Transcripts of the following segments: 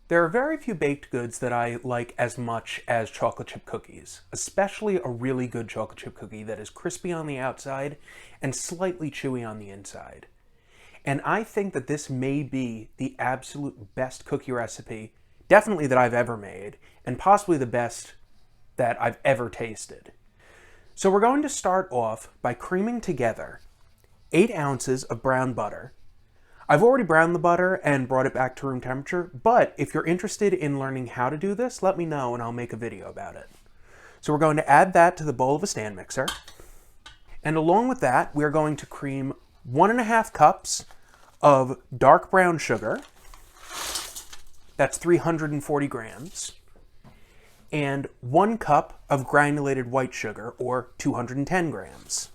There are very few baked goods that I like as much as chocolate chip cookies, especially a really good chocolate chip cookie that is crispy on the outside and slightly chewy on the inside. And I think that this may be the absolute best cookie recipe, definitely that I've ever made, and possibly the best that I've ever tasted. So we're going to start off by creaming together 8 ounces of brown butter. I've already browned the butter and brought it back to room temperature, but if you're interested in learning how to do this, let me know and I'll make a video about it. So we're going to add that to the bowl of a stand mixer. And along with that, we're going to cream 1.5 cups of dark brown sugar. That's 340 grams. And 1 cup of granulated white sugar, or 210 grams.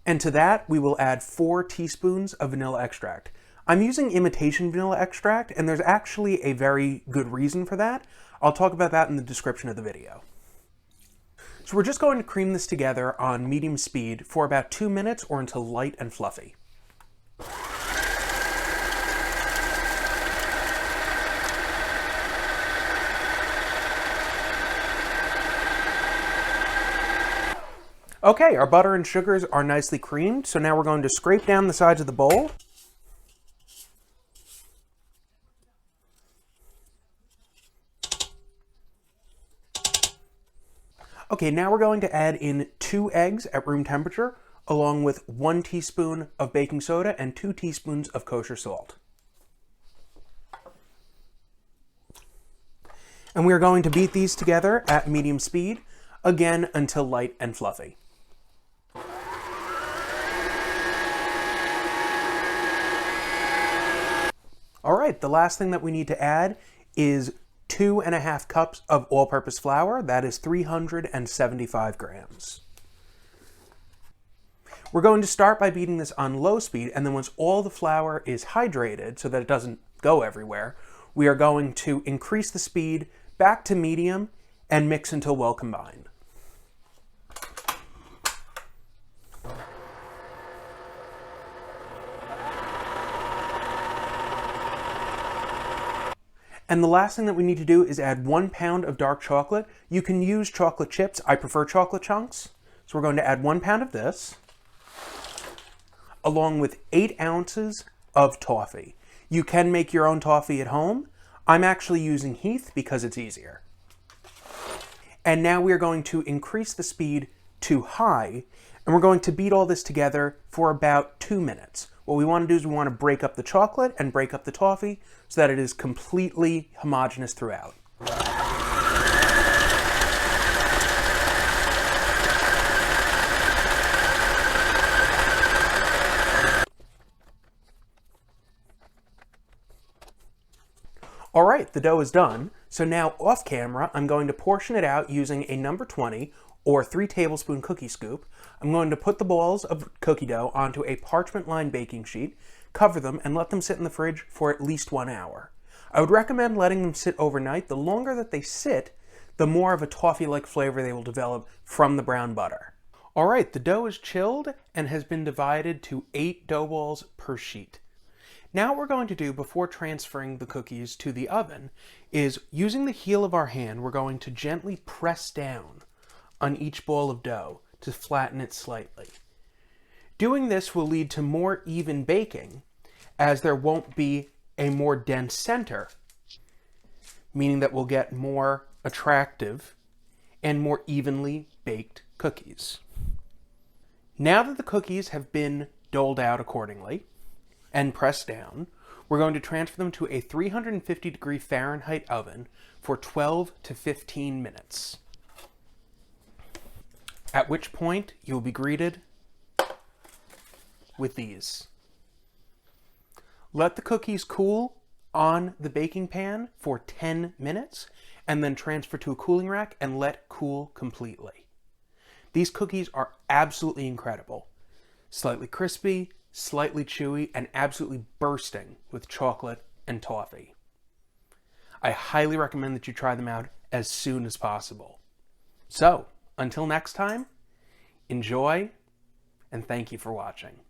And to that, we will add 4 teaspoons of vanilla extract. I'm using imitation vanilla extract, and there's actually a very good reason for that. I'll talk about that in the description of the video. So we're just going to cream this together on medium speed for about 2 minutes or until light and fluffy. Okay, our butter and sugars are nicely creamed, so now we're going to scrape down the sides of the bowl. Okay, now we're going to add in 2 eggs at room temperature, along with 1 teaspoon of baking soda and 2 teaspoons of kosher salt. And we are going to beat these together at medium speed, again until light and fluffy. All right, the last thing that we need to add is 2.5 cups of all-purpose flour. That is 375 grams. We're going to start by beating this on low speed, and then once all the flour is hydrated so that it doesn't go everywhere, we are going to increase the speed back to medium and mix until well combined. And the last thing that we need to do is add 1 pound of dark chocolate. You can use chocolate chips. I prefer chocolate chunks. So we're going to add 1 pound of this, along with 8 ounces of toffee. You can make your own toffee at home. I'm actually using Heath because it's easier. And now we are going to increase the speed to high, and we're going to beat all this together for about 2 minutes. What we want to do is we want to break up the chocolate and break up the toffee so that it is completely homogeneous throughout. All right, the dough is done. So now off camera, I'm going to portion it out using a number 20 or 3 tablespoon cookie scoop. I'm going to put the balls of cookie dough onto a parchment-lined baking sheet, cover them, and let them sit in the fridge for at least 1 hour. I would recommend letting them sit overnight. The longer that they sit, the more of a toffee-like flavor they will develop from the brown butter. All right, the dough is chilled and has been divided to 8 dough balls per sheet. Now what we're going to do before transferring the cookies to the oven is, using the heel of our hand, we're going to gently press down on each ball of dough to flatten it slightly. Doing this will lead to more even baking, as there won't be a more dense center, meaning that we'll get more attractive and more evenly baked cookies. Now that the cookies have been doled out accordingly and pressed down, we're going to transfer them to a 350-degree Fahrenheit oven for 12 to 15 minutes. At which point you'll be greeted with these. Let the cookies cool on the baking pan for 10 minutes and then transfer to a cooling rack and let cool completely. These cookies are absolutely incredible. Slightly crispy, slightly chewy, and absolutely bursting with chocolate and toffee. I highly recommend that you try them out as soon as possible. So, until next time, enjoy, and thank you for watching.